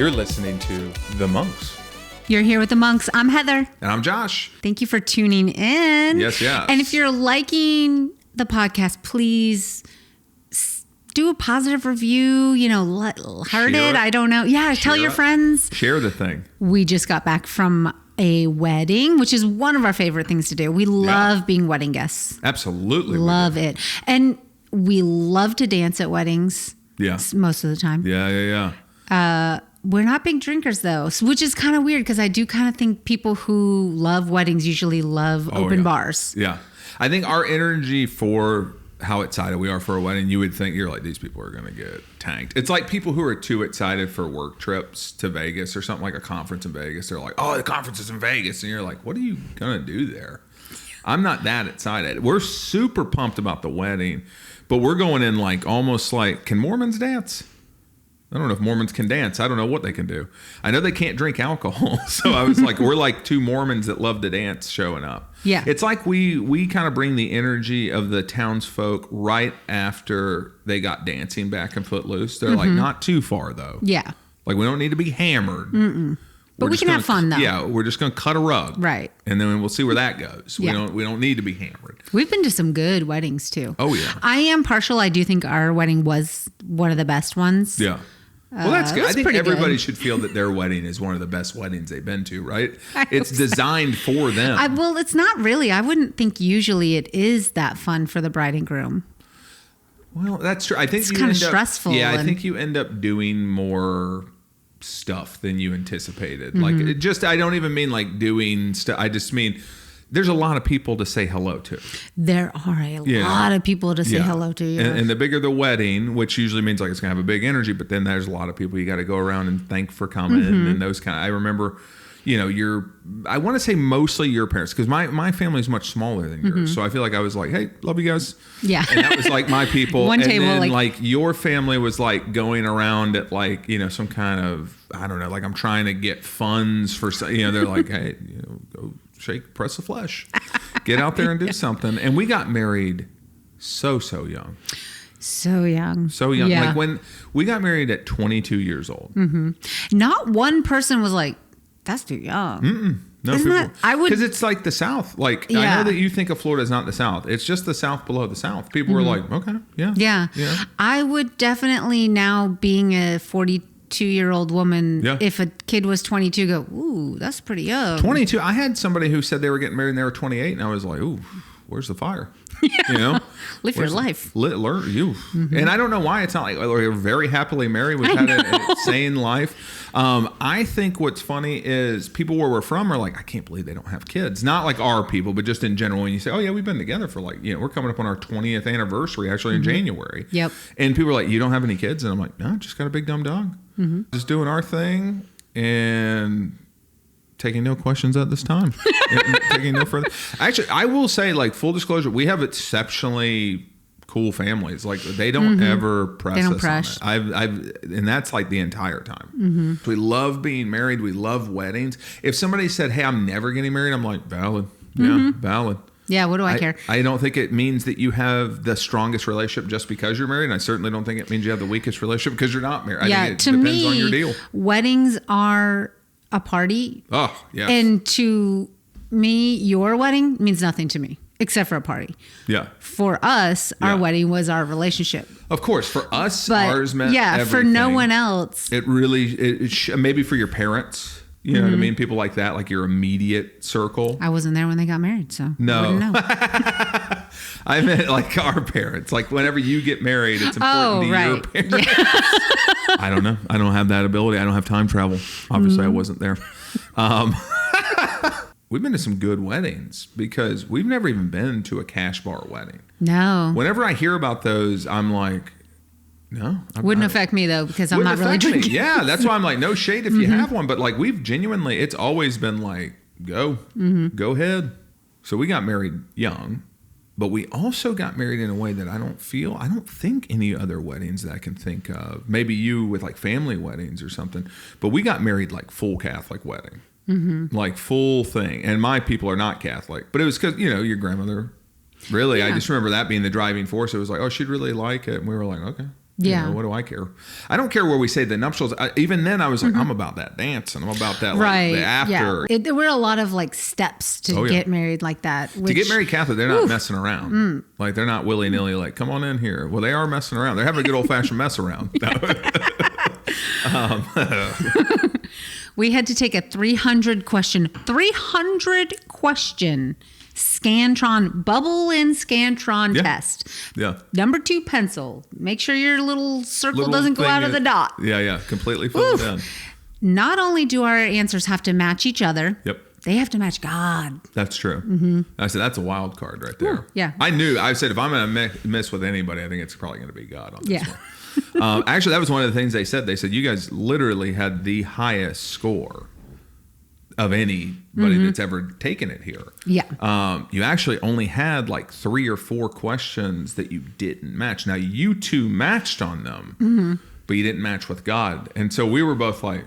You're listening to The Monks. You're here with the Monks. I'm Heather. And I'm Josh. Thank you for tuning in. Yes. And if you're liking the podcast, please do a positive review. Heard it. I don't know. Yeah, tell your friends. Share the thing. We just got back from a wedding, which is one of our favorite things to do. We love being wedding guests. Absolutely. Love it. And we love to dance at weddings. Yeah. Most of the time. Yeah. We're not big drinkers though, which is kind of weird because I do kind of think people who love weddings usually love open bars. Yeah. I think our energy for how excited we are for a wedding, you would think you're like, these people are going to get tanked. It's like people who are too excited for work trips to Vegas or something like a conference in Vegas. They're like, oh, the conference is in Vegas. And you're like, what are you going to do there? I'm not that excited. We're super pumped about the wedding, but we're going in like almost like, can Mormons dance? I don't know if Mormons can dance. I don't know what they can do. I know they can't drink alcohol. So I was like, we're like two Mormons that love to dance showing up. Yeah. It's like we kind of bring the energy of the townsfolk right after they got dancing back in Footloose. They're like, not too far though. Yeah. Like we don't need to be hammered. But we can have fun though. Yeah. We're just going to cut a rug. Right. And then we'll see where that goes. We don't need to be hammered. We've been to some good weddings too. Oh yeah. I am partial. I do think our wedding was one of the best ones. Yeah. Well, that's good. I think everybody good. should feel that their wedding is one of the best weddings they've been to, right? It's designed for them. Well, it's not really. I wouldn't think usually it is that fun for the bride and groom. Well, that's true. I think it's kind of stressful. Yeah, I think you end up doing more stuff than you anticipated. Like, I don't even mean like doing stuff. I just mean there's a lot of people to say hello to. There are a lot of people to say hello to. Yeah. And the bigger the wedding, which usually means like it's going to have a big energy, but then there's a lot of people you got to go around and thank for coming and those kind of, I remember, I want to say mostly your parents, because my family is much smaller than yours. So I feel like I was like, hey, love you guys. Yeah. And that was like my people. One and table, then like your family was like going around at like, some kind of, I don't know, like I'm trying to get funds for, they're like, hey, go press the flesh, get out there and do something. And we got married so young. So young. Yeah. Like when we got married at 22 years old. Not one person was like, that's too young. No, because it's like the South. Like I know that you think of Florida as not the South. It's just the South below the South. People were like, okay, yeah. I would definitely now, being a 42-year-old woman, if a kid was 22, go, ooh, that's pretty young. 22. I had somebody who said they were getting married and they were 28, and I was like, ooh, where's the fire? Live your life. Learn you. And I don't know why it's not like we're very happily married. We've had an insane life. I think what's funny is people where we're from are like, I can't believe they don't have kids. Not like our people, but just in general. When you say, oh yeah, we've been together for like, we're coming up on our 20th anniversary actually in January. Yep. And people are like, you don't have any kids? And I'm like, no, just got a big dumb dog. Just doing our thing and taking no questions at this time. Taking no further. Actually, I will say, like, full disclosure, we have exceptionally cool families. Like, they don't ever press us on it. And that's like the entire time. We love being married. We love weddings. If somebody said, hey, I'm never getting married, I'm like, valid. Yeah, valid. Yeah, what do I care? I don't think it means that you have the strongest relationship just because you're married. And I certainly don't think it means you have the weakest relationship because you're not married. I think it depends on your deal. Weddings are a party. Oh, yeah. And to me, your wedding means nothing to me except for a party. Yeah. For us, our wedding was our relationship. Of course, for us, ours meant everything. For no one else. It really, maybe for your parents. You know what I mean? People like that, like your immediate circle. I wasn't there when they got married, so no. I wouldn't know. I meant like our parents. Like whenever you get married, it's important to your parents. Yeah. I don't know. I don't have that ability. I don't have time travel. Obviously, I wasn't there. We've been to some good weddings because we've never even been to a cash bar wedding. No. Whenever I hear about those, I'm like, no. Wouldn't affect me though, because I'm not really drinking. Yeah, that's why I'm like, no shade if you have one. But like we've genuinely, it's always been like, go ahead. So we got married young, but we also got married in a way that I don't think any other weddings that I can think of. Maybe you with like family weddings or something. But we got married like full Catholic wedding. Like full thing. And my people are not Catholic. But it was because, your grandmother, really, I just remember that being the driving force. It was like, oh, she'd really like it. And we were like, okay. Yeah. What do I care? I don't care where we say the nuptials. Even then I was like, I'm about that dance and I'm about that like, the after. Yeah. There were a lot of like steps to get married like that. To get married Catholic, they're not messing around. Like they're not willy-nilly like, come on in here. Well, they are messing around. They're having a good old-fashioned mess around. We had to take a 300 question Scantron, bubble in Scantron test. Yeah. Number 2 pencil. Make sure your little circle doesn't go out of the dot. Yeah. Completely filled in. Not only do our answers have to match each other. Yep. They have to match God. That's true. I said, that's a wild card right there. Ooh, yeah. I said, if I'm going to miss with anybody, I think it's probably going to be God on this one. Actually, that was one of the things they said. They said, you guys literally had the highest score of anybody that's ever taken it here. Yeah. You actually only had like 3 or 4 questions that you didn't match. Now, you 2 matched on them, but you didn't match with God. And so we were both like,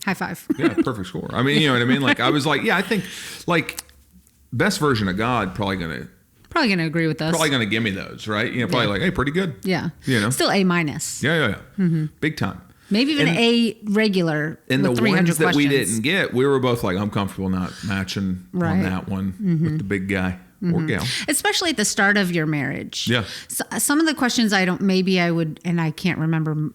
high five. Yeah, perfect score. I mean, you know what I mean? Like, I was like, yeah, I think like best version of God probably going to agree with us. Probably going to give me those, right? Probably like, hey, pretty good. Yeah. Still A-. Yeah. Big time. Maybe even A regular. And with the 300 ones that questions. we didn't get, we were both like, I'm comfortable not matching on that one with the big guy or gal. Especially at the start of your marriage. Yeah. So, some of the questions I would, and I can't remember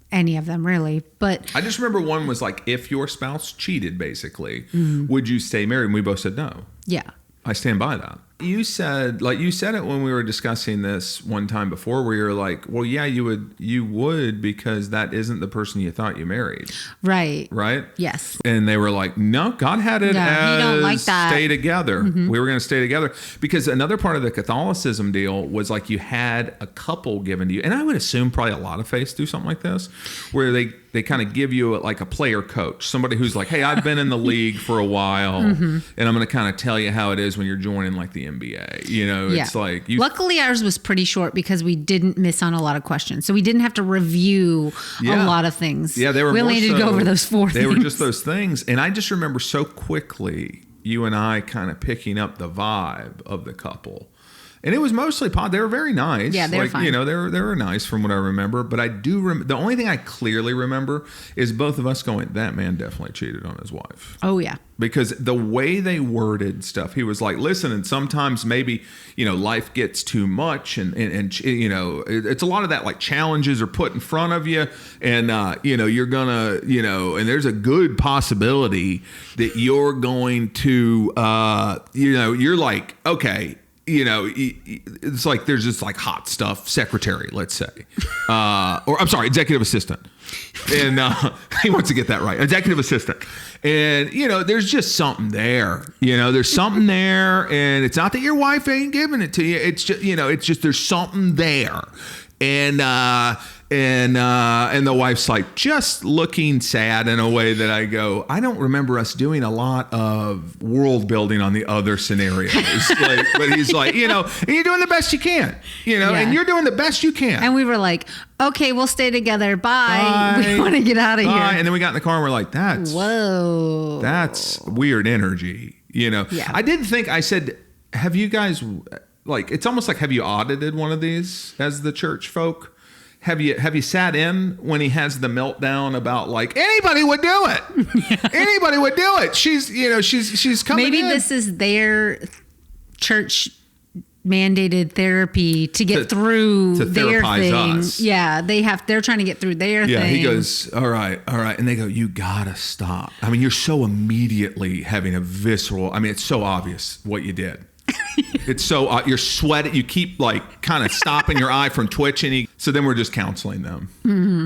any of them really, but. I just remember one was like, if your spouse cheated, basically, would you stay married? And we both said no. Yeah. I stand by that. You said it when we were discussing this one time before, where you're like, well, yeah, you would because that isn't the person you thought you married. Right. Right? Yes. And they were like, no, God had it as he don't like that. Stay together. We were going to stay together. Because another part of the Catholicism deal was like you had a couple given to you. And I would assume probably a lot of faiths do something like this, where they kind of give you like a player coach, somebody who's like, hey, I've been in the league for a while, and I'm going to kind of tell you how it is when you're joining like the NBA. It's like luckily ours was pretty short because we didn't miss on a lot of questions, so we didn't have to review a lot of things. Yeah, they were. We only needed to go over those 4 things. They were just those things, and I just remember so quickly you and I kind of picking up the vibe of the couple. And it was mostly They were very nice. Yeah, they were fine. They were nice from what I remember. But I do the only thing I clearly remember is both of us going, that man definitely cheated on his wife. Oh, yeah. Because the way they worded stuff, he was like, listen, and sometimes maybe, life gets too much. And it's a lot of that, like challenges are put in front of you. And, you're going to, and there's a good possibility that you're going to, you're like, okay. It's like there's just like hot stuff secretary, let's say, or I'm sorry, executive assistant, and he wants to get that right, executive assistant, and there's just something there, there's something there, and it's not that your wife ain't giving it to you, it's just it's just there's something there, and the wife's like just looking sad in a way that I go, I don't remember us doing a lot of world building on the other scenarios. But he's like, and you're doing the best you can, and you're doing the best you can. And we were like, okay, we'll stay together. Bye. We want to get out of here. And then we got in the car and we're like, that's weird energy. Yeah. I did think, I said, have you guys, like, it's almost like, have you audited one of these as the church folk? Have you sat in when he has the meltdown about like anybody would do it? Anybody would do it. She's coming in. Maybe this is their church mandated therapy to get through their thing. Us. Yeah, they're trying to get through their thing. Yeah, he goes, all right. And they go, you gotta stop. I mean, you're so immediately having a visceral, it's so obvious what you did. It's so you're sweating. You keep like kind of stopping your eye from twitching. So then we're just counseling them.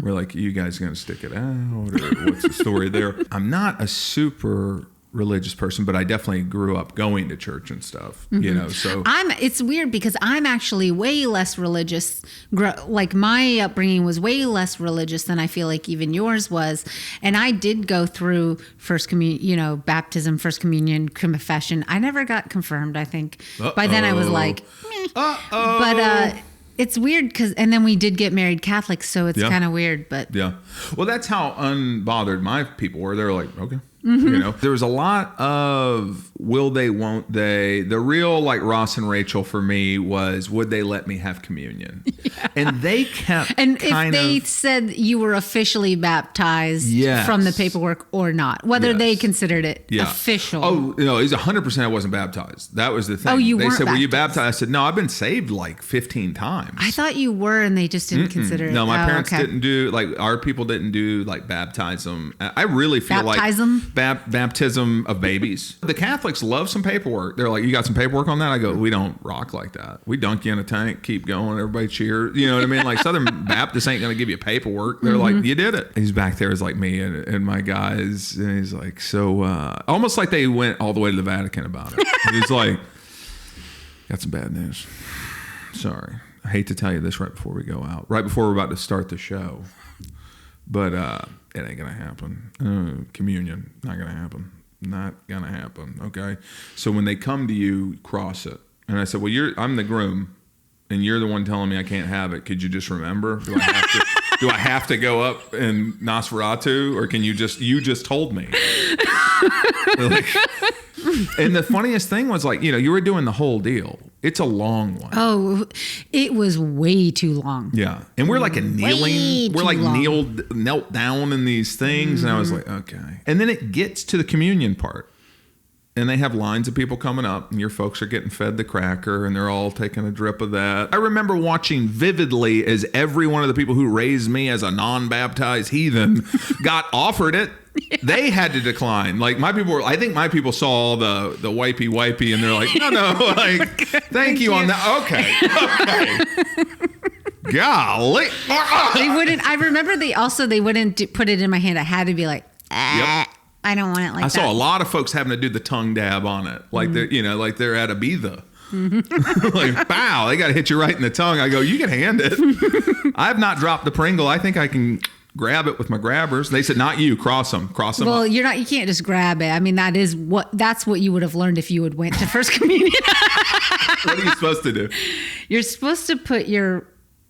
We're like, you guys going to stick it out, or what's the story there? I'm not a super religious person, but I definitely grew up going to church and stuff. So it's weird because I'm actually way less religious. Like my upbringing was way less religious than I feel like even yours was. And I did go through first communion, baptism, first communion, confession. I never got confirmed. I think by then I was like, meh. But it's weird and then we did get married Catholic, so it's kind of weird. But well, that's how unbothered my people were. They're like, okay. You know, there was a lot of will they, won't they. The real like Ross and Rachel for me was would they let me have communion? Yeah. And they kept and if they said you were officially baptized from the paperwork or not, whether they considered it official. Oh no, it's 100% I wasn't baptized. That was the thing. Oh, you they weren't said, baptized. were you baptized? I said, no, I've been saved like 15 times. I thought you were, and they just didn't consider it. No, my parents didn't do like our people didn't do like baptism. I really feel baptism of babies. The Catholics love some paperwork. They're like, you got some paperwork on that? I go, we don't rock like that. We dunk you in a tank, keep going, everybody cheer. You know what I mean? Like Southern Baptists ain't going to give you paperwork. They're like, you did it. He's back there as like me and my guys. And he's like, so almost like they went all the way to the Vatican about it. He's like, got some bad news. Sorry. I hate to tell you this right before we go out, right before we're about to start the show. But it ain't going to happen. Communion, not going to happen. Not going to happen. Okay. So when they come to you, cross it. And I said, well, I'm the groom and you're the one telling me I can't have it. Could you just remember? Do I have to go up in Nosferatu or can you just told me? Like, and the funniest thing was like, you were doing the whole deal. It's a long one. Oh, it was way too long. Yeah. And we're like knelt down in these things. And I was like, okay. And then it gets to the communion part. And they have lines of people coming up and your folks are getting fed the cracker and they're all taking a drip of that. I remember watching vividly as every one of the people who raised me as a non-baptized heathen got offered it. Yeah. They had to decline. Like I think my people saw all the wipey and they're like, no, like, thank you on that. Okay. Golly. They wouldn't, I remember they wouldn't put it in my hand. I had to be like, Yep. I don't want it like that. I saw a lot of folks having to do the tongue dab on it. Like they're at a Ibiza. Like, wow, they got to hit you right in the tongue. I go, you can hand it. I have not dropped the Pringle. I think I can grab it with my grabbers. They said, not you, cross them. Well, up. You can't just grab it. I mean, that's what you would have learned if you had went to First Communion. What are you supposed to do? You're supposed to put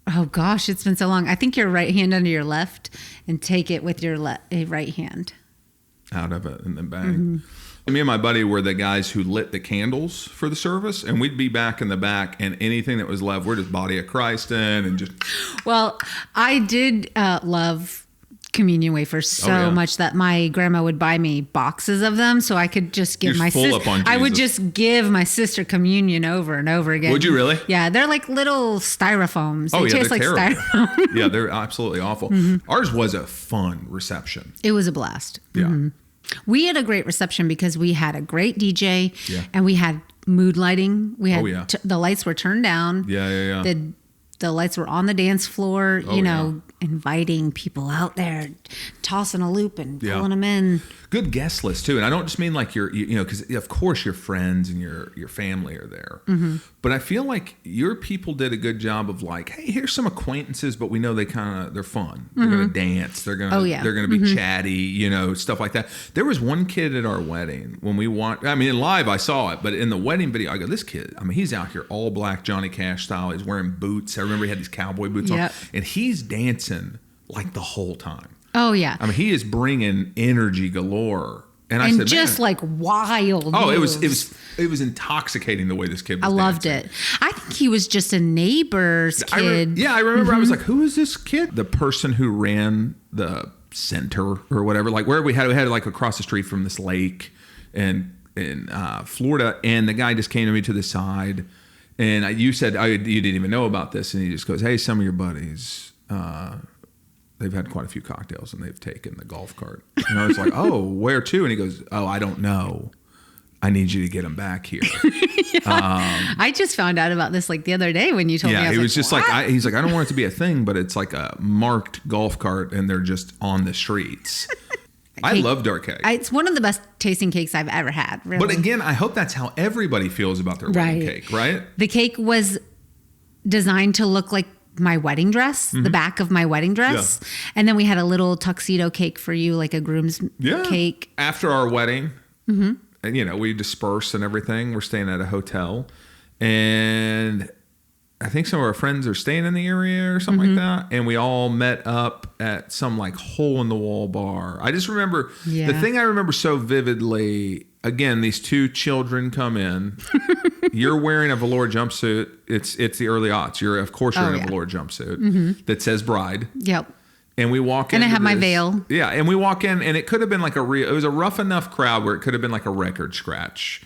oh gosh, it's been so long. I think your right hand under your left and take it with your right hand. Out of it and then bang. Me and my buddy were the guys who lit the candles for the service, and we'd be back in the back, and anything that was left, we're just body of Christ in and just. Well, I did love communion wafers so much that my grandma would buy me boxes of them so I could just give my sister. I would just give my sister communion over and over again. Would you really? Yeah, they're like little styrofoams. They taste like terrible. styrofoam. Yeah, they're absolutely awful. Ours was a fun reception. It was a blast. Yeah. We had a great reception because we had a great DJ and we had mood lighting. We had the lights were turned down. Yeah. The lights were on the dance floor, inviting people out there, tossing a loop and pulling them in. Good guest list too. And I don't just mean like because of course your friends and your family are there. But I feel like your people did a good job of like, hey, here's some acquaintances, but we know they're fun. They're going to dance. They're going to be chatty, stuff like that. There was one kid at our wedding when we in live I saw it, but in the wedding video, I go, this kid, he's out here all black Johnny Cash style. He's wearing boots. I remember he had these cowboy boots on and he's dancing like the whole time. Oh yeah. He is bringing energy galore. And I said, just like wild. Oh, moves. It was intoxicating the way this kid was dancing. Loved it. I think he was just a neighbor's kid. I remember I was like, who is this kid? The person who ran the center or whatever, like where we had like across the street from this lake in Florida, and the guy just came to me to the side and you said, you didn't even know about this, and he just goes, hey, some of your buddies they've had quite a few cocktails and they've taken the golf cart. And I was like, oh, where to? And he goes, oh, I don't know. I need you to get them back here. I just found out about this like the other day when you told me. Yeah, he was just like, he's like, I don't want it to be a thing, but it's like a marked golf cart and they're just on the streets. I love dark cake. It's one of the best tasting cakes I've ever had. Really. But again, I hope that's how everybody feels about their wedding cake, right? The cake was designed to look like my wedding dress, the back of my wedding dress. Yeah. And then we had a little tuxedo cake for you, like a groom's cake. After our wedding, and we dispersed and everything. We're staying at a hotel. And I think some of our friends are staying in the area or something like that. And we all met up at some like hole in the wall bar. I just remember the thing I remember so vividly. Again, these two children come in. You're wearing a velour jumpsuit. It's the early aughts. You're in a velour jumpsuit that says bride. Yep. And we walk in. And I have my veil. Yeah. And we walk in, and it could have been like it was a rough enough crowd where it could have been like a record scratch.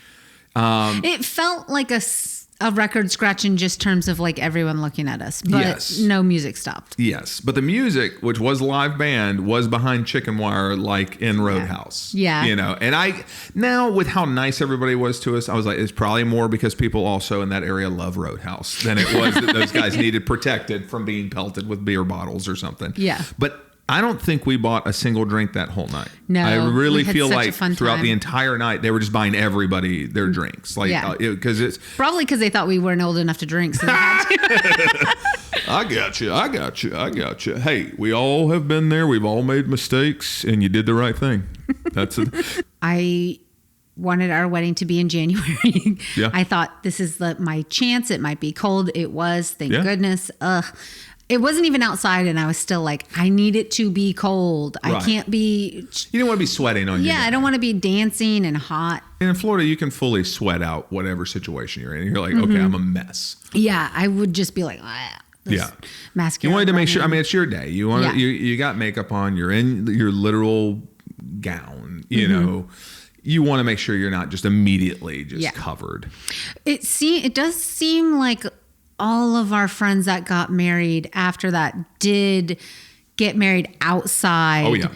It felt like a record scratch in just terms of like everyone looking at us, but no music stopped. Yes. But the music, which was live band, was behind chicken wire, like in Roadhouse. Yeah. You know, and now with how nice everybody was to us, I was like, it's probably more because people also in that area love Roadhouse than it was that those guys needed protected from being pelted with beer bottles or something. Yeah. But I don't think we bought a single drink that whole night. No, I really feel like throughout time. the entire night, they were just buying everybody their drinks. Like, because it's probably because they thought we weren't old enough to drink. So I got you. Hey, we all have been there. We've all made mistakes, and you did the right thing. That's it. I wanted our wedding to be in January. Yeah. I thought this is my chance. It might be cold. It was. Thank goodness. It wasn't even outside, and I was still like, I need it to be cold. Right. I can't be... You don't want to be sweating on you. Yeah, I don't want to be dancing and hot. And in Florida, you can fully sweat out whatever situation you're in. You're like, okay, I'm a mess. Yeah, I would just be like, masculine. You wanted to make sure, I mean, it's your day. You want you got makeup on, you're in your literal gown, you know. You want to make sure you're not just immediately covered. It does seem like all of our friends that got married after that did get married outside. Oh, yeah.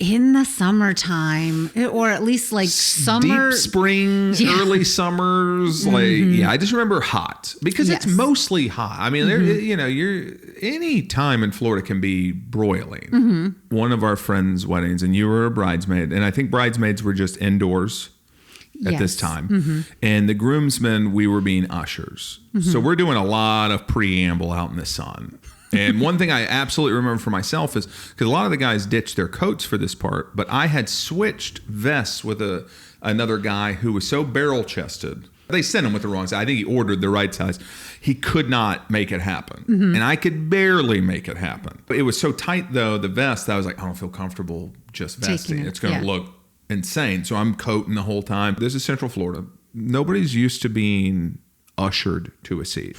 In the summertime, or at least like summer, deep spring, early summers. I just remember hot because it's mostly hot. I mean, any time in Florida can be broiling. One of our friends' weddings, and you were a bridesmaid, and I think bridesmaids were just indoors at this time. And the groomsmen, we were being ushers. So we're doing a lot of preamble out in the sun. And one thing I absolutely remember for myself is because a lot of the guys ditched their coats for this part, but I had switched vests with another guy who was so barrel chested. They sent him with the wrong size. I think he ordered the right size. He could not make it happen. And I could barely make it happen. It was so tight, though, the vest, that I was like, I don't feel comfortable just vesting. It's going to look insane. So I'm coating the whole time. This is Central Florida. Nobody's used to being ushered to a seat.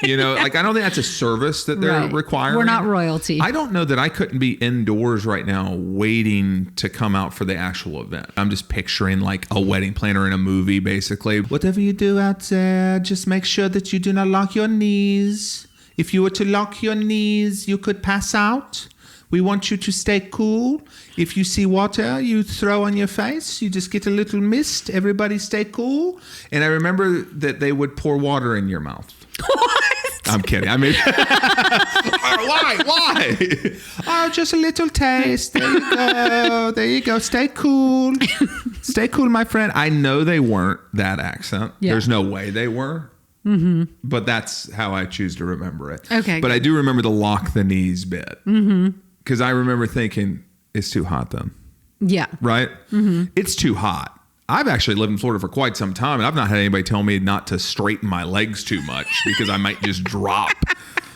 You know, like I don't think that's a service that they're requiring. We're not royalty. I don't know that I couldn't be indoors right now waiting to come out for the actual event. I'm just picturing like a wedding planner in a movie, basically. Whatever you do out there, just make sure that you do not lock your knees. If you were to lock your knees, you could pass out. We want you to stay cool. If you see water, you throw on your face. You just get a little mist. Everybody stay cool. And I remember that they would pour water in your mouth. What? I'm kidding. I mean, why? Oh, just a little taste. There you go. Stay cool. Stay cool, my friend. I know they weren't that accent. Yeah. There's no way they were. But that's how I choose to remember it. Okay. But I do remember the lock the knees bit. Because I remember thinking, it's too hot then. Yeah. Right? It's too hot. I've actually lived in Florida for quite some time, and I've not had anybody tell me not to straighten my legs too much because I might just drop.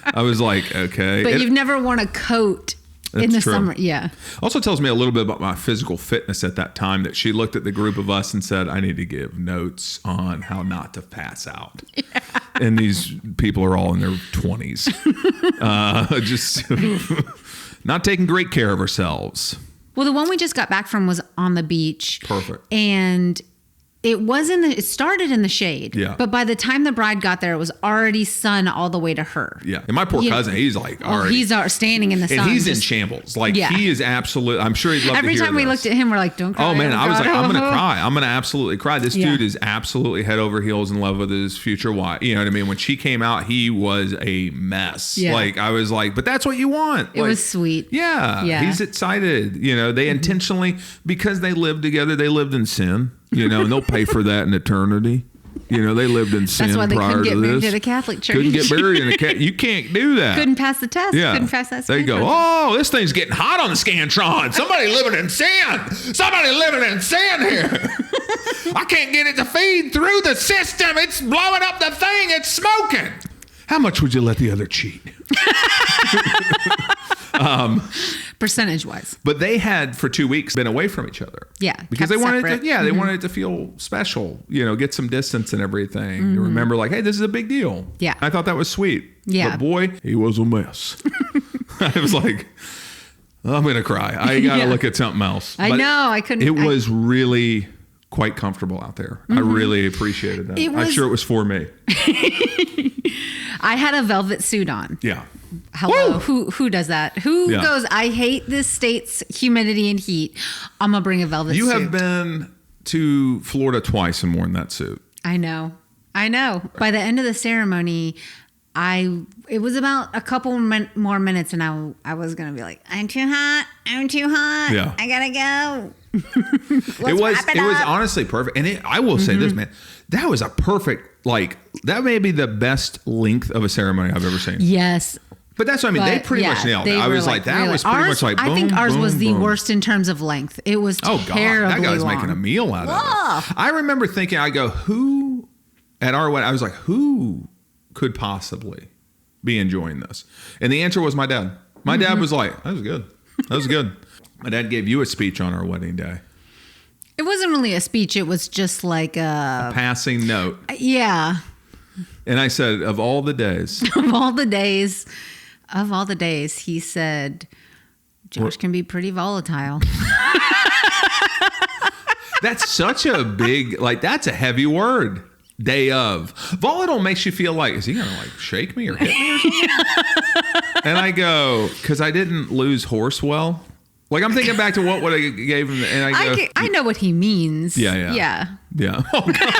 I was like, okay. But you've never worn a coat in the summer. Yeah. Also tells me a little bit about my physical fitness at that time, that she looked at the group of us and said, I need to give notes on how not to pass out. Yeah. And these people are all in their 20s. Just not taking great care of ourselves. Well, the one we just got back from was on the beach. Perfect. And it started in the shade. Yeah. But by the time the bride got there, it was already sun all the way to her. Yeah. And my poor cousin, he's like, already. He's standing in the sun. And he's in shambles. Like, he is absolute. I'm sure he'd love to hear Every time we looked at him, we're like, don't cry. Oh, man. I was like, I'm going to cry. I'm going to absolutely cry. This dude is absolutely head over heels in love with his future wife. You know what I mean? When she came out, he was a mess. Yeah. Like, I was like, but that's what you want. It was sweet. Yeah. He's excited. You know, they intentionally, because they lived together, they lived in sin. You know, and they'll pay for that in eternity. You know, they lived in sin prior to this. That's why they couldn't get married at a Catholic church. Couldn't get married in a Catholic. You can't do that. Couldn't pass the test. Yeah. Couldn't pass that Scantron. They go, oh, this thing's getting hot on the Scantron. Somebody living in sin. Somebody living in sin here. I can't get it to feed through the system. It's blowing up the thing. It's smoking. How much would you let the other cheat? Percentage wise. But they had for 2 weeks been away from each other. Yeah. Because they wanted separate. they wanted it to feel special, get some distance and everything. To remember like, hey, this is a big deal. Yeah. I thought that was sweet. Yeah. But boy, he was a mess. I was like, I'm going to cry. I got to look at something else. I know. I couldn't. It was really quite comfortable out there. I really appreciated that. I'm sure it was for me. I had a velvet suit on. Yeah. Hello. Who does that? Who Yeah. goes, I hate this state's humidity and heat. I'm going to bring a velvet suit. You have been to Florida twice and worn that suit. I know. By the end of the ceremony, it was about a couple more minutes and I was going to be like, I'm too hot. Yeah. I got to go. It was honestly perfect. And I will say this, man, that was a perfect, that may be the best length of a ceremony I've ever seen. Yes. But that's what I mean. They pretty much nailed it. I was like, that was pretty much like, boom, I think ours boom, was the boom. worst in terms of length. It was terribly that guy was long. making a meal out of it. I remember thinking, who at our wedding, I was like, who could possibly be enjoying this? And the answer was my dad. My dad was like, that was good. That was good. My dad gave you a speech on our wedding day. It wasn't really a speech. It was just like a passing note. Yeah. And I said, of all the days, he said, Josh can be pretty volatile. That's such a big, that's a heavy word. Day of. Volatile makes you feel like, is he going to shake me or hit me or something? And I go, because I didn't lose horse well. I'm thinking back to what I gave him. And I know what he means. Yeah. Oh, God.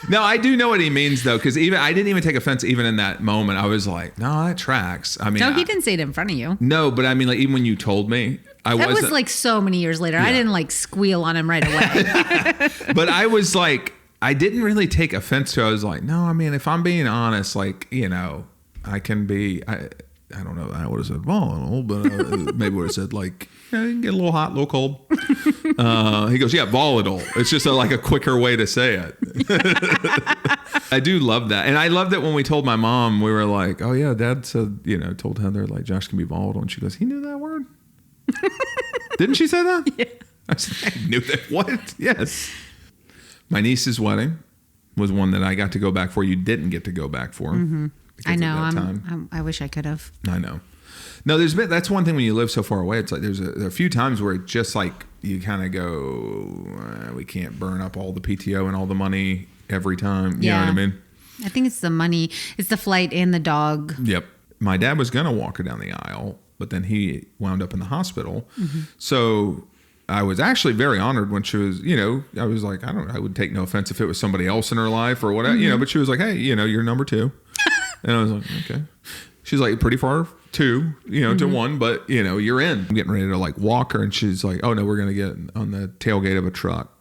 No, I do know what he means though, because I didn't even take offense even in that moment. I was like, no, that tracks. I mean, no, he didn't say it in front of you. No, but I mean, even when you told me, that was so many years later. Yeah. I didn't squeal on him right away. But I was like, I didn't really take offense to it. I was like, no, I mean, if I'm being honest, I can be. I don't know. I would have said volatile, but maybe would have said you can get a little hot, a little cold. He goes, yeah, volatile. It's just a quicker way to say it. I do love that. And I loved it when we told my mom, we were like, oh yeah, Dad said, told Heather Josh can be volatile. And she goes, he knew that word? Didn't she say that? Yeah. I said, I knew that. What? Yes. My niece's wedding was one that I got to go back for. You didn't get to go back for. Mm-hmm. I know. I wish I could have. I know. No, that's one thing when you live so far away. It's there are a few times where it just you kind of go, we can't burn up all the PTO and all the money every time. You know what I mean? I think it's the money. It's the flight and the dog. Yep. My dad was going to walk her down the aisle, but then he wound up in the hospital. Mm-hmm. So I was actually very honored when she was, I was like, I would take no offense if it was somebody else in her life or whatever, but she was like, hey, you're number 2. And I was like, okay. She's like, pretty far to 1, but you're in. I'm getting ready to walk her, and she's like, oh no, we're going to get on the tailgate of a truck.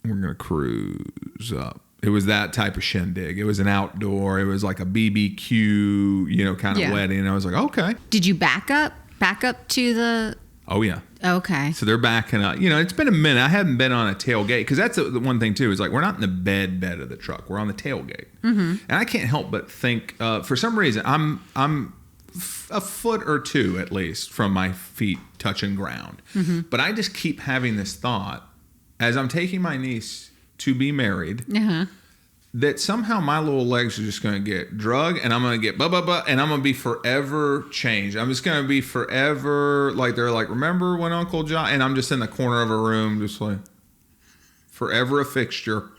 We're going to cruise up. It was that type of shindig. It was an outdoor. It was like a BBQ, kind of wedding. And I was like, okay. Did you back up to the? Oh yeah. Okay. So they're backing up. It's been a minute. I haven't been on a tailgate because that's the one thing too. Is we're not in the bed of the truck. We're on the tailgate, and I can't help but think for some reason I'm a foot or two at least from my feet touching ground, but I just keep having this thought as I'm taking my niece to be married. That somehow my little legs are just going to get drug and I'm going to get and I'm going to be forever changed. I'm just going to be forever they're like, remember when Uncle John, and I'm just in the corner of a room, just forever a fixture,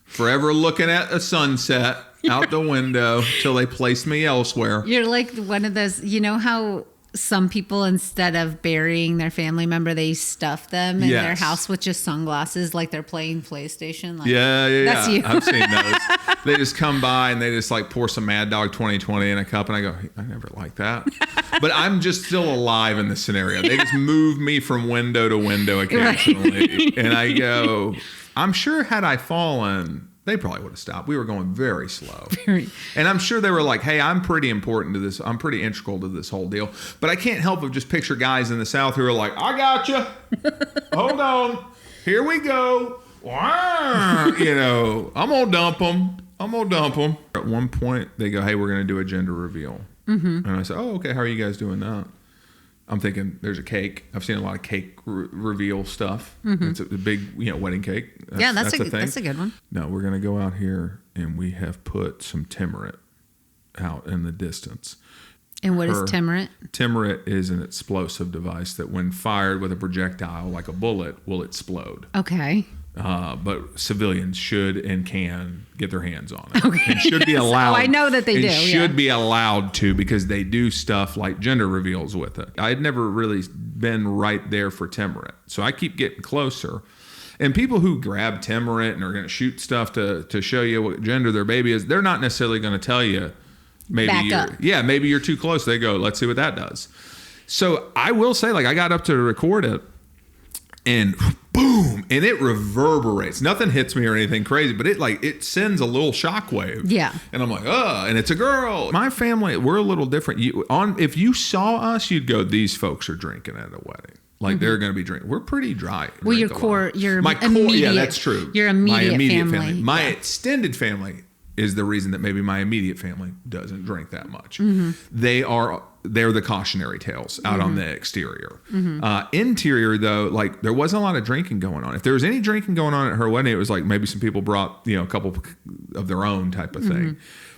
forever looking at a sunset out the window till they place me elsewhere. You're like one of those, how some people, instead of burying their family member, they stuff them in their house with just sunglasses like they're playing PlayStation. That's you. I've seen those. They just come by and they just pour some Mad Dog 2020 in a cup, and I go, I never liked that. But I'm just still alive in this scenario. They just move me from window to window occasionally. Right. And I go, I'm sure had I fallen, they probably would have stopped. We were going very slow. And I'm sure they were like, hey, I'm pretty important to this. I'm pretty integral to this whole deal. But I can't help but just picture guys in the South who are like, I got you. Hold on. Here we go. I'm going to dump them. I'm gonna dump them. At one point, they go, "Hey, we're gonna do a gender reveal," and I said, "Oh, okay. How are you guys doing that?" I'm thinking there's a cake. I've seen a lot of cake reveal stuff. It's a big, wedding cake. That's a good one. No, we're gonna go out here and we have put some timurit out in the distance. And what is timurit? Timurit is an explosive device that, when fired with a projectile like a bullet, will explode. Okay. But civilians should and can get their hands on it. Okay. And should be allowed. I know that they do. Should be allowed to, because they do stuff like gender reveals with it. I had never really been right there for timurit, so I keep getting closer. And people who grab timurit and are going to shoot stuff to show you what gender their baby is, they're not necessarily going to tell you. Maybe you're too close. They go, let's see what that does. So I will say, I got up to record it, and boom, and it reverberates. Nothing hits me or anything crazy, but it sends a little shockwave. Yeah. And I'm like, and it's a girl. My family, we're a little different. If you saw us, you'd go, these folks are drinking at a wedding. They're going to be drinking. We're pretty dry. Well, your immediate, yeah, that's true. Your immediate family. My extended family is the reason that maybe my immediate family doesn't drink that much. They're the cautionary tales out on the exterior. Interior, though, there wasn't a lot of drinking going on. If there was any drinking going on at her wedding, it was maybe some people brought a couple of their own type of thing.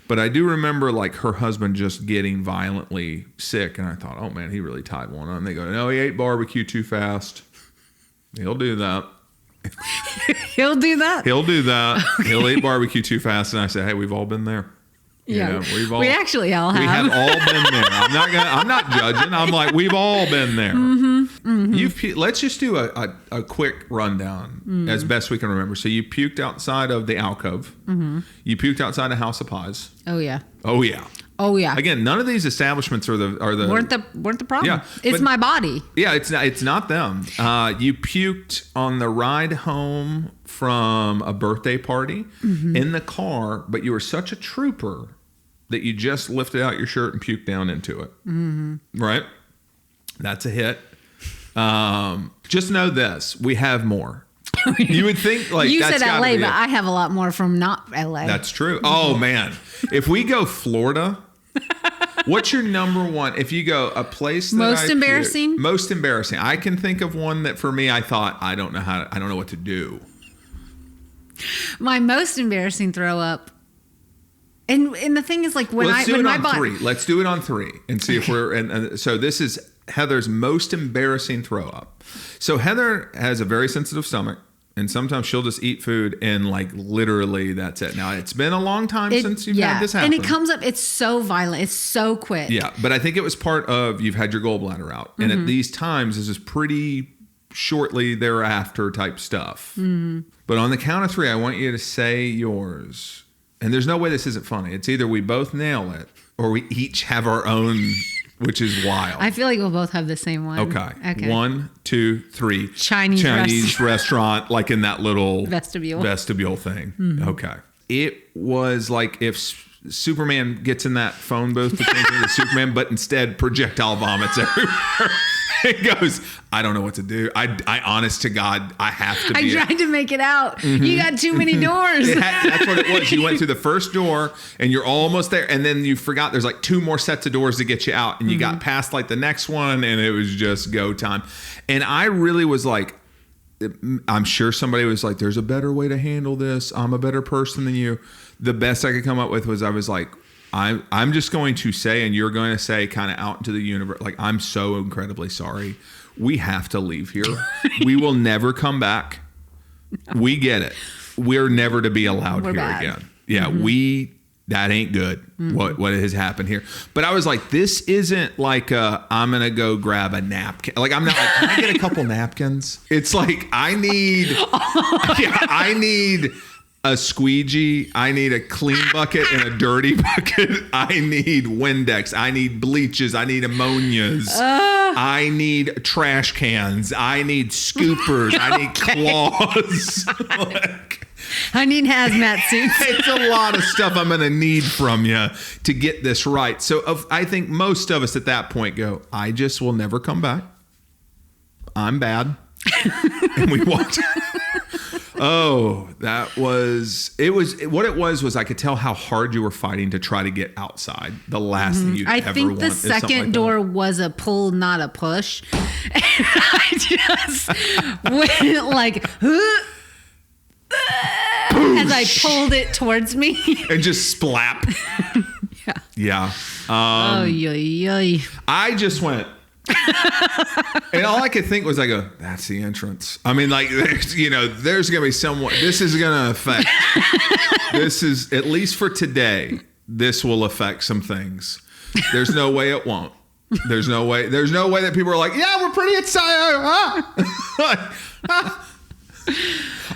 But I do remember her husband just getting violently sick, and I thought, oh man, he really tied one on. And they go, no, he ate barbecue too fast. He'll do that. He'll do that. Okay. He'll eat barbecue too fast. And I said, hey, we've all been there. Yeah, we actually all have. We have all been there. I'm not judging. I'm like, we've all been there. Let's just do a quick rundown as best we can remember. So you puked outside of the alcove. You puked outside a House of Pies. Oh yeah. Again, none of these establishments weren't the problem. Yeah, it's my body. Yeah, it's not them. You puked on the ride home from a birthday party in the car, but you were such a trooper that you just lifted out your shirt and puked down into it. Right? That's a hit. Just know this: we have more. You would think you that's said LA, but I have a lot more from not LA. That's true. Oh man, if we go Florida. What's your number one? If you go a place that most embarrassing? Most embarrassing. I can think of one that for me, I thought, I don't know what to do. My most embarrassing throw up. And the thing is, Let's do it on three and see if we're, and so this is Heather's most embarrassing throw up. So Heather has a very sensitive stomach. And sometimes she'll just eat food and literally that's it. Now, it's been a long time since you've had this happen. And it comes up, it's so violent. It's so quick. Yeah. But I think it was part of you've had your gallbladder out. And at these times, this is pretty shortly thereafter type stuff. But on the count of three, I want you to say yours. And there's no way this isn't funny. It's either we both nail it or we each have our own, which is wild. I feel like we'll both have the same one. Okay. 1, 2, 3. Chinese restaurant, in that little vestibule thing. Okay. It was if Superman gets in that phone booth to change into Superman, but instead projectile vomits everywhere. It goes, I don't know what to do. I honest to God, I have to be. I tried to make it out. You got too many doors. That's what it was. You went through the first door and you're almost there. And then you forgot there's 2 more sets of doors to get you out. And you got past the next one and it was just go time. And I really was I'm sure somebody was there's a better way to handle this. I'm a better person than you. The best I could come up with was I'm just going to say, and you're going to say kind of out into the universe, I'm so incredibly sorry. We have to leave here. We will never come back. No. We get it. We're never to be allowed here again. Yeah, that ain't good. What has happened here. But I was this isn't I'm going to go grab a napkin. I'm not can I get a couple napkins? It's I need, I need a squeegee. I need a clean bucket and a dirty bucket. I need Windex. I need bleaches. I need ammonias. I need trash cans. I need scoopers. I need claws. I need hazmat suits. It's a lot of stuff I'm going to need from you to get this right. So I think most of us at that point go, I just will never come back. I'm bad. And we walked. That was what it was I could tell how hard you were fighting to try to get outside. The last thing you'd ever want. I think the second door was a pull, not a push. And I just went like, as I pulled it towards me. And just splap. Yeah. I just went. And all I could think was, I go, that's the entrance. I mean, like, there's going to be someone, this is going to affect, this is, at least for today, this will affect some things. There's no way it won't. There's no way that people are like, yeah, we're pretty excited.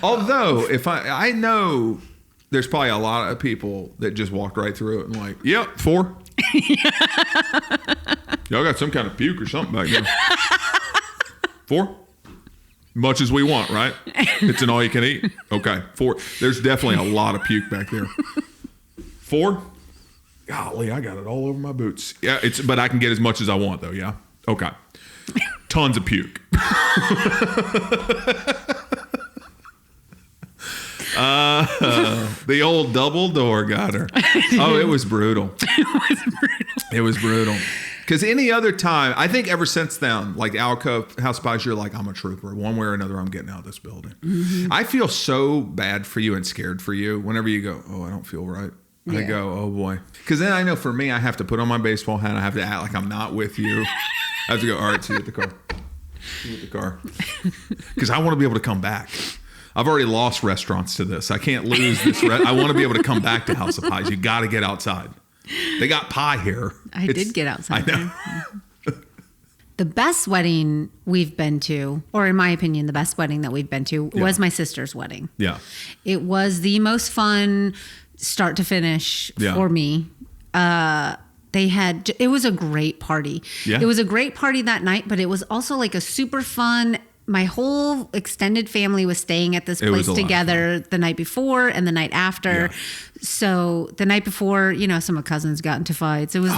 Although, if I know there's probably a lot of people that just walked right through it and like, yep, 4. Y'all got some kind of puke or something back there. 4? Much as we want, right? It's an all you can eat. Okay, 4. There's definitely a lot of puke back there. 4? Golly, I got it all over my boots. Yeah, but I can get as much as I want though, yeah? Okay. Tons of puke. The old double door got her. Oh, it was brutal. It was brutal. Because any other time, I think ever since then, like Alcove, House Spies, you're like, I'm a trooper. One way or another, I'm getting out of this building. Mm-hmm. I feel so bad for you and scared for you whenever you go, oh, I don't feel right. Yeah. I go, oh boy. Because then I know for me, I have to put on my baseball hat. I have to act like I'm not with you. I have to go, all right, see you at the car. See you at the car. Because I want to be able to come back. I've already lost restaurants to this. I can't lose this. I want to be able to come back to House of Pies. You got to get outside. They got pie here. I did get outside. I know. The best wedding we've been to, or in my opinion, the best wedding that we've been to was my sister's wedding. Yeah. It was the most fun start to finish for me. It was a great party. Yeah. It was a great party that night, but it was also like a super fun. My whole extended family was staying at this place together the night before and the night after. Yeah. So the night before, some of my cousins got into fights. It was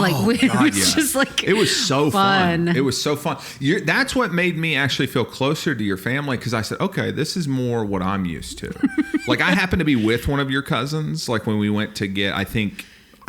just like, it was so fun. It was so fun. That's what made me actually feel closer to your family. Cause I said, okay, this is more what I'm used to. Like I happened to be with one of your cousins, like when we went to get,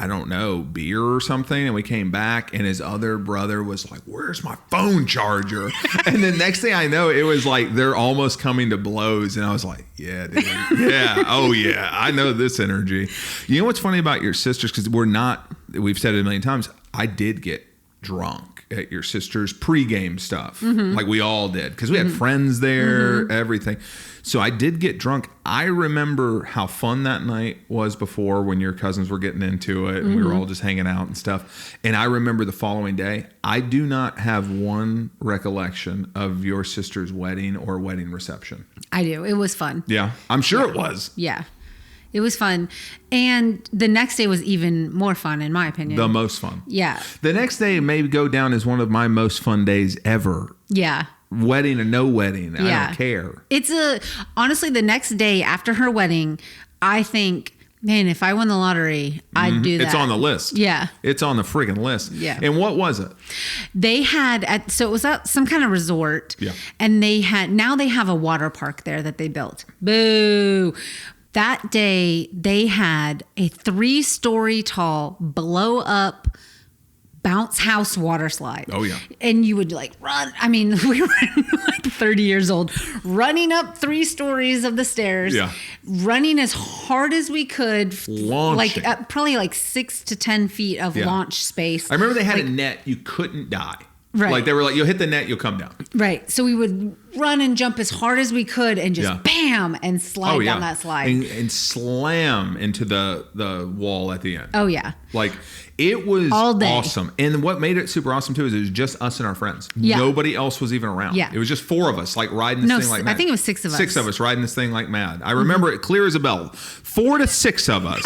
I don't know, beer or something. And we came back and his other brother was like, where's my phone charger? And the next thing I know, it was like, they're almost coming to blows. And I was like, yeah, dude. Yeah. Oh yeah. I know this energy. You know what's funny about your sisters? Cause we've said it a million times. I did get drunk at your sister's pregame stuff. Mm-hmm. Like we all did. Cause we had friends there, everything. So I did get drunk. I remember how fun that night was before when your cousins were getting into it and we were all just hanging out and stuff. And I remember the following day, I do not have one recollection of your sister's wedding or wedding reception. I do. It was fun. Yeah. I'm sure it was. Yeah. It was fun. And the next day was even more fun, in my opinion. The most fun. Yeah. The next day may go down as one of my most fun days ever. Yeah. Wedding or no wedding, I don't care. Honestly, the next day after her wedding, I think, man, if I won the lottery, I'd do that. It's on the list. Yeah. It's on the friggin' list. Yeah. And what was it? They had, so it was at some kind of resort. Yeah. And now they have a water park there that they built. Boo. That day, they had a 3-story tall blow up bounce house water slide. Oh yeah. And you would like run. I mean, we were like 30 years old, running up 3 stories of the stairs, running as hard as we could, probably like 6 to 10 feet of launch space. I remember they had a net. You couldn't die. Right. Like they were like, you'll hit the net, you'll come down. Right. So we would run and jump as hard as we could and just bam and slide down that slide. And slam into the wall at the end. Oh yeah. Like it was awesome. And what made it super awesome too is it was just us and our friends. Yeah. Nobody else was even around. Yeah. It was just 4 of us like riding this thing like mad. I think it was 6 of us. 6 of us riding this thing like mad. I remember it clear as a bell. 4 to 6 of us.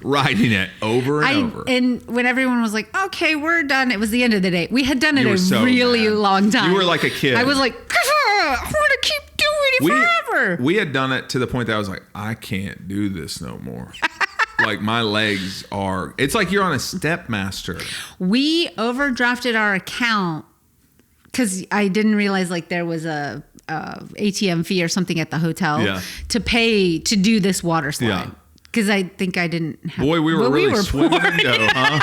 Riding it over and over. And when everyone was like, okay, we're done, it was the end of the day. We had done it really long time. You were like a kid. I was like, I want to keep doing it forever. We had done it to the point that I was like, I can't do this no more. Like my legs are, it's like you're on a Stepmaster. We overdrafted our account because I didn't realize like there was a ATM fee or something at the hotel to pay to do this water slide. Yeah. Because I think I didn't have... Boy, we were really swimming in dough, huh?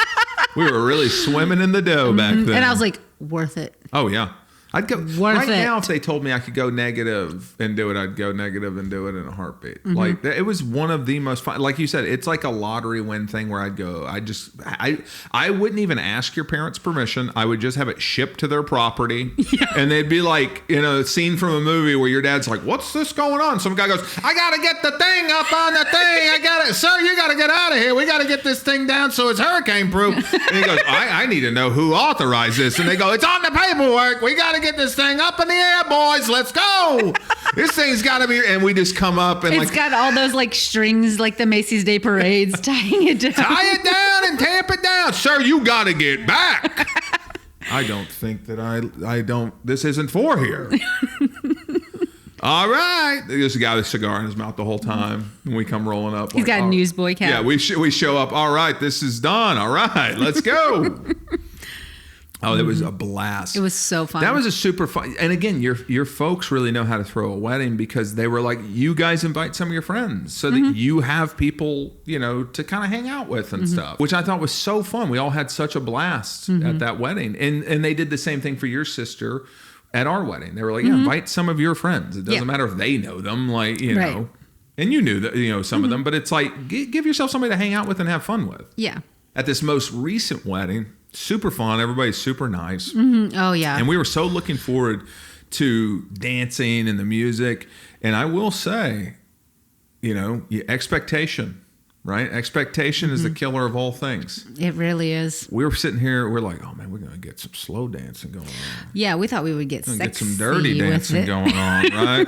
We were really swimming in the dough back then. And I was like, worth it. Oh, yeah. I'd go now if they told me I could go negative and do it, I'd go negative and do it in a heartbeat. Like it was one of the most fun. Like you said, it's like a lottery win thing where I'd go. I wouldn't even ask your parents' permission. I would just have it shipped to their property, and they'd be like, a scene from a movie where your dad's like, "What's this going on?" Some guy goes, "I gotta get the thing up on the thing. I got it, sir. You gotta get out of here. We gotta get this thing down so it's hurricane proof." And he goes, "I need to know who authorized this." And they go, "It's on the paperwork. We gotta get this thing up in the air, boys. Let's go. This thing's got to be." And we just come up and it's got all those like strings, like the Macy's Day Parades, tying it down. Tie it down and tamp it down, sir. You got to get back. I don't think that I don't. This isn't for here. All right. There's a guy with a cigar in his mouth the whole time, and we come rolling up. He's got a newsboy cap. Yeah, we show up. All right, this is done. All right, let's go. Oh, it was a blast. It was so fun. That was a super fun. And again, your folks really know how to throw a wedding because they were like, you guys invite some of your friends so that you have people, to kind of hang out with and stuff, which I thought was so fun. We all had such a blast at that wedding. And they did the same thing for your sister at our wedding. They were like, invite some of your friends. It doesn't matter if they know them, like, know. And you knew that, some of them, but it's like, give yourself somebody to hang out with and have fun with. Yeah. At this most recent wedding, super fun. Everybody's super nice. Oh, yeah. And we were so looking forward to dancing and the music. And I will say, expectation, right? Expectation is the killer of all things. It really is. We were sitting here, we're like, oh man, we're going to get some slow dancing going on. Yeah, we thought we would get sexy. Get some dirty dancing going on, right?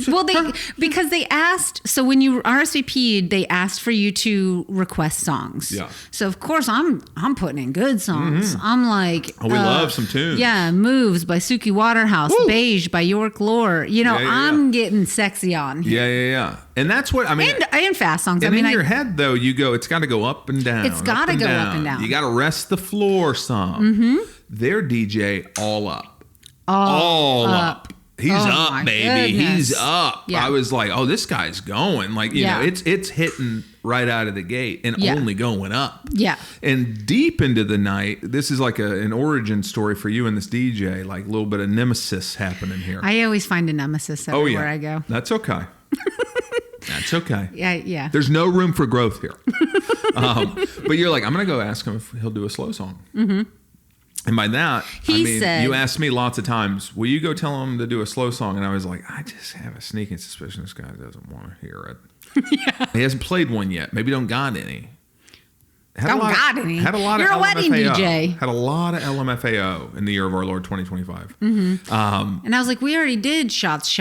Well, because they asked, so when you RSVP'd, they asked for you to request songs. Yeah. So of course I'm putting in good songs. I'm like, we love some tunes. Yeah, Moves by Suki Waterhouse, Woo! Beige by York Lore. I'm getting sexy on here. Yeah. And that's what I mean. And fast songs. And in your head though, you go, it's got to go up and down. It's got to go up and down. You got to rest the floor some. Their DJ all up. All up. He's up, baby. Goodness. He's up. Yeah. I was like, oh, this guy's going. Like, it's hitting right out of the gate and only going up. Yeah. And deep into the night, this is like an origin story for you and this DJ, like a little bit of nemesis happening here. I always find a nemesis everywhere I go. That's okay. That's okay. Yeah. There's no room for growth here. But you're like, I'm going to go ask him if he'll do a slow song. And by that, you asked me lots of times, will you go tell him to do a slow song? And I was like, I just have a sneaking suspicion this guy doesn't want to hear it. He hasn't played one yet. Maybe don't got any. Had a lot of You're a wedding DJ. Had a lot of LMFAO in the year of our Lord 2025. And I was like, we already did shots.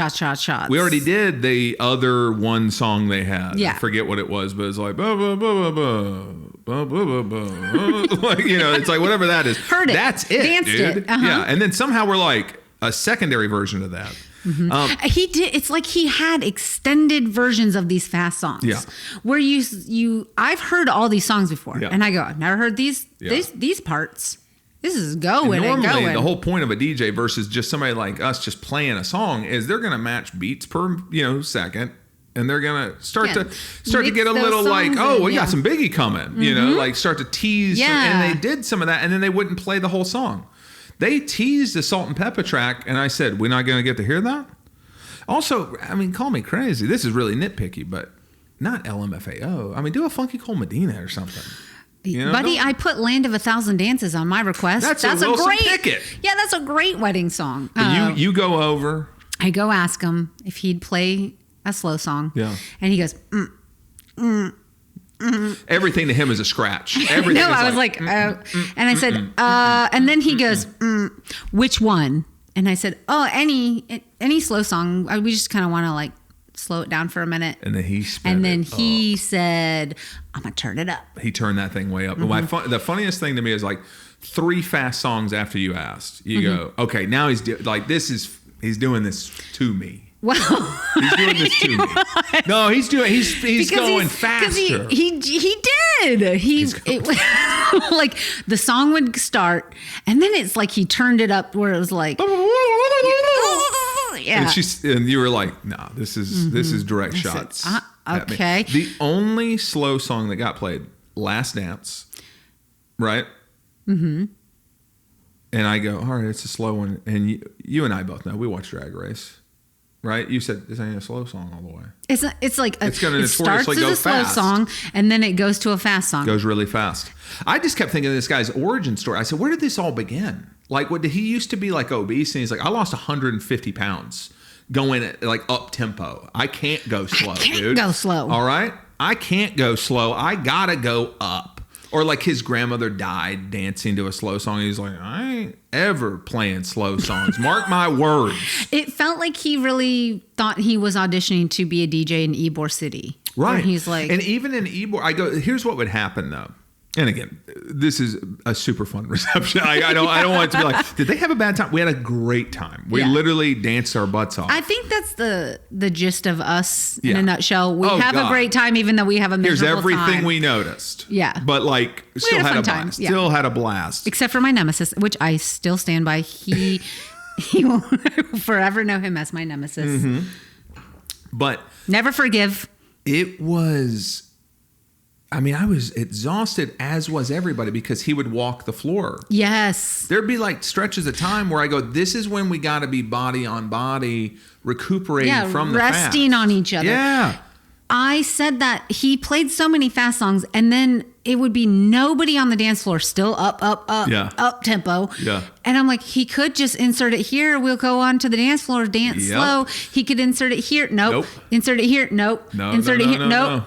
We already did the other one song they had. Yeah. I forget what it was, but it's like, bah, bah, bah, bah, bah, bah, bah, bah. Like, it's like whatever that is. Heard it. That's it, Danced dude. it. Yeah. And then somehow we're like a secondary version of that. He did. It's like he had extended versions of these fast songs. Yeah. Where I've heard all these songs before, and I go, I've never heard these parts. This is going and going. The whole point of a DJ versus just somebody like us just playing a song is they're going to match beats per second. And they're gonna start to get a little like, oh, we got some Biggie coming, like start to tease. Yeah. And they did some of that, and then they wouldn't play the whole song. They teased the Salt and Pepper track, and I said, we're not going to get to hear that? Also, call me crazy. This is really nitpicky, but not LMFAO. Do a Funky Cole Medina or something. Buddy, I put Land of a Thousand Dances on my request. That's a great Pickett. Yeah, that's a great wedding song. You go over. I go ask him if he'd play a slow song. Yeah. And he goes, Everything to him is a scratch. Everything. No, I was like, and I said, and then he goes, which one? And I said, oh, any slow song. We just kind of want to like slow it down for a minute. And then he said, I'm gonna turn it up. He turned that thing way up. The funniest thing to me is like 3 fast songs after you asked, you go, okay, now he's doing this to me. Wow. He's doing this to me. No, he's going faster. He did. Like the song would start and then it's like he turned it up where it was like, and Yeah. And you were like, "No, this is direct shots." Okay. The only slow song that got played, "Last Dance," right? Mm-hmm. And I go, "All right, it's a slow one." And you and I both know we watch Drag Race. Right, you said this ain't a slow song all the way. It's like it starts as go a slow fast. song and then it goes to a fast song. Goes really fast. I just kept thinking of this guy's origin story. I said, where did this all begin? Like, what did he used to be like obese? And he's like, I lost 150 pounds going at like up tempo. I can't go slow, dude. Go slow. All right, I can't go slow. I gotta go up. Or like his grandmother died dancing to a slow song. He's like, I ain't ever playing slow songs. Mark my words. It felt like he really thought he was auditioning to be a DJ in Ybor City. Right. He's like, and even in Ybor, I go, here's what would happen though. And again, this is a super fun reception. I don't want it to be like, did they have a bad time? We had a great time. We literally danced our butts off. I think that's the gist of us in a nutshell. We have God. a great time, even though we have a miserable Here's everything time. we noticed. Yeah. But like, still had a blast. Yeah. Still had a blast. Except for my nemesis, which I still stand by. He will forever know him as my nemesis. Mm-hmm. But never forgive. It was... I mean, I was exhausted, as was everybody, because he would walk the floor. Yes. There'd be like stretches of time where I go, this is when we got to be body on body, recuperating from the resting fast. on each other. Yeah. I said that he played so many fast songs, and then it would be nobody on the dance floor, still up tempo. Yeah. And I'm like, he could just insert it here. We'll go on to the dance floor, dance slow. He could insert it here. Nope. Insert it here. Nope. No. Insert it here. No. Nope.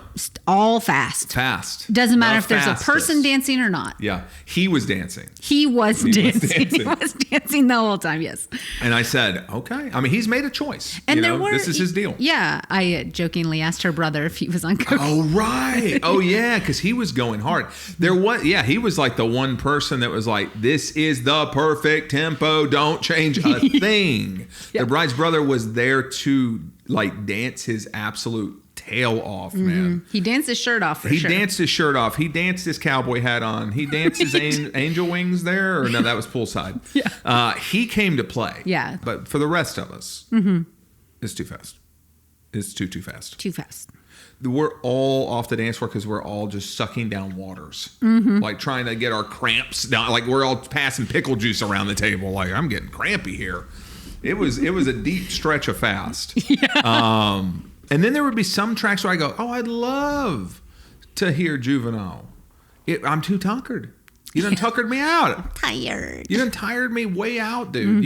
All fast. Fast. Doesn't matter if there's fastest. a person dancing or not. Yeah. He was dancing. He was dancing. He was dancing the whole time. Yes. And I said, okay. I mean, he's made a choice. And this is his deal. Yeah. I jokingly asked her brother if he was on coke. Oh, right. Oh, yeah. Because he was going hard. He was like the one person that was like, this is the perfect tempo. Don't change a thing. The bride's brother was there to like dance his absolute tail off, man. He danced his shirt off He danced his shirt off. He danced his cowboy hat on. He danced his angel wings there. Or no, that was poolside. Yeah. He came to play. Yeah. But for the rest of us, it's too fast. It's too fast. Too fast. We're all off the dance floor because we're all just sucking down waters, like trying to get our cramps down. Like we're all passing pickle juice around the table. Like I'm getting crampy here. It was a deep stretch of fast. Yeah. And then there would be some tracks where I go, oh, I'd love to hear Juvenile. I'm too tuckered. You done tuckered me out. I'm tired. You done tired me way out, dude.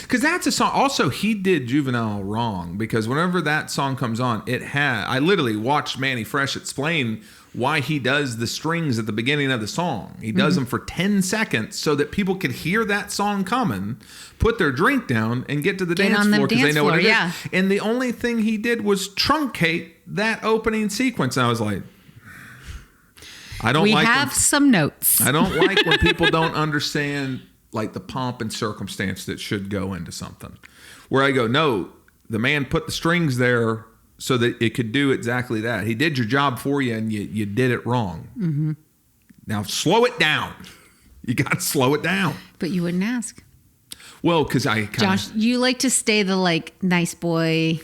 Because that's a song. Also, he did Juvenile wrong because whenever that song comes on, I literally watched Manny Fresh explain why he does the strings at the beginning of the song. He does them for 10 seconds so that people can hear that song coming, put their drink down, and get to the dance floor because they know what it is. And the only thing he did was truncate that opening sequence. And I was like, We have some notes. I don't like when people don't understand like the pomp and circumstance that should go into something. Where I go, no, the man put the strings there so that it could do exactly that. He did your job for you and you did it wrong. Now slow it down. You got to slow it down. But you wouldn't ask. Well, because Josh, you like to stay the like nice boy.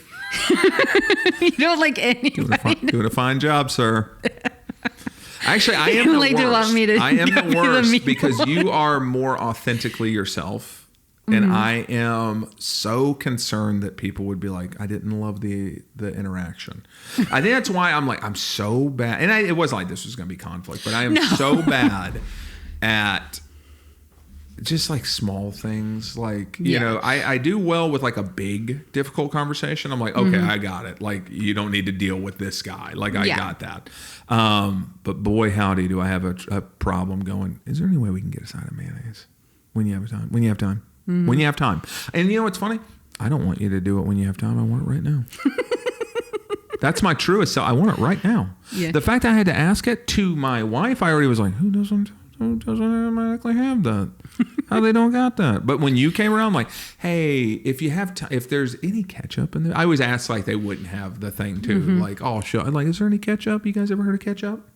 You don't like anybody. Doing a fine job, sir. Actually, I am the worst. I am the worst because you are more authentically yourself. And I am so concerned that people would be like, I didn't love the interaction. I think that's why I'm so bad. And it wasn't like this was going to be conflict, but I am so bad at just like small things. Like, you know, I do well with like a big, difficult conversation. I'm like, okay, I got it. Like, you don't need to deal with this guy. Like, I got that. But boy, howdy, do I have a problem going, is there any way we can get a side of mayonnaise when you have time? When you have time. When you have time. And you know what's funny? I don't want you to do it when you have time. I want it right now. That's my truest self. I want it right now. Yeah. The fact I had to ask it to my wife, I already was like, who doesn't automatically have that? How they don't got that? But when you came around, I'm like, hey, if you have if there's any ketchup in there, I always ask like they wouldn't have the thing too. Like, oh, sure. Like, is there any ketchup? You guys ever heard of ketchup?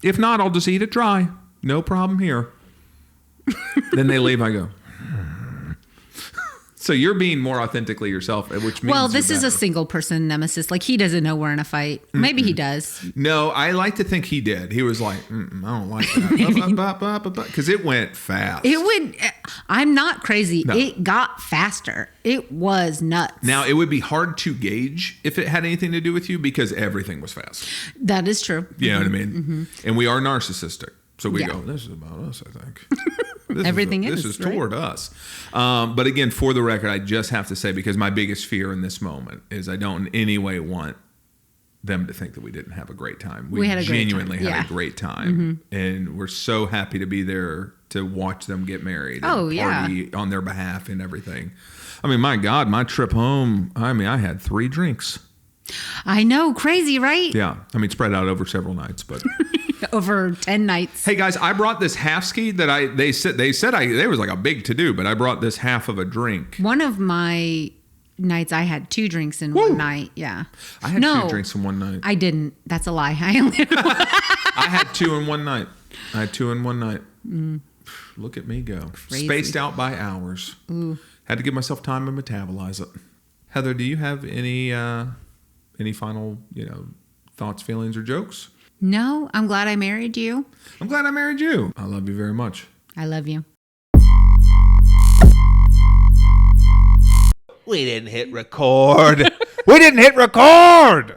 If not, I'll just eat it dry. No problem here. Then they leave. I go, So you're being more authentically yourself, which means Well, this you're is a better. single person nemesis. Like, he doesn't know we're in a fight. Maybe he does. No, I like to think he did. He was like, I don't like that. Because it went fast. I'm not crazy. No. It got faster. It was nuts. Now, it would be hard to gauge if it had anything to do with you because everything was fast. That is true. You know what I mean? And we are narcissistic. So we Yeah. go, this is about us, I think. Everything This is, is toward us. But again, for the record, I just have to say, because my biggest fear in this moment is I don't in any way want them to think that we didn't have a great time. We had a great genuinely time. had Yeah. a great time. And we're so happy to be there to watch them get married Oh, and yeah. party on their behalf and everything. I mean, my God, my trip home, I had 3 drinks. I know. Crazy, right? Yeah. I mean, spread out over several nights, but... Over 10 nights. Hey guys, I brought this half ski that they said there was like a big to do, but I brought this half of a drink. One of my nights, I had 2 drinks in one night. Yeah. I had 2 drinks in one night. I didn't. That's a lie. I only had one. I had 2 in one night. Look at me go. Crazy. Spaced out by hours. Ooh. Had to give myself time to metabolize it. Heather, do you have any final, thoughts, feelings, or jokes? No, I'm glad I married you. I'm glad I married you. I love you very much. I love you. We didn't hit record. We didn't hit record.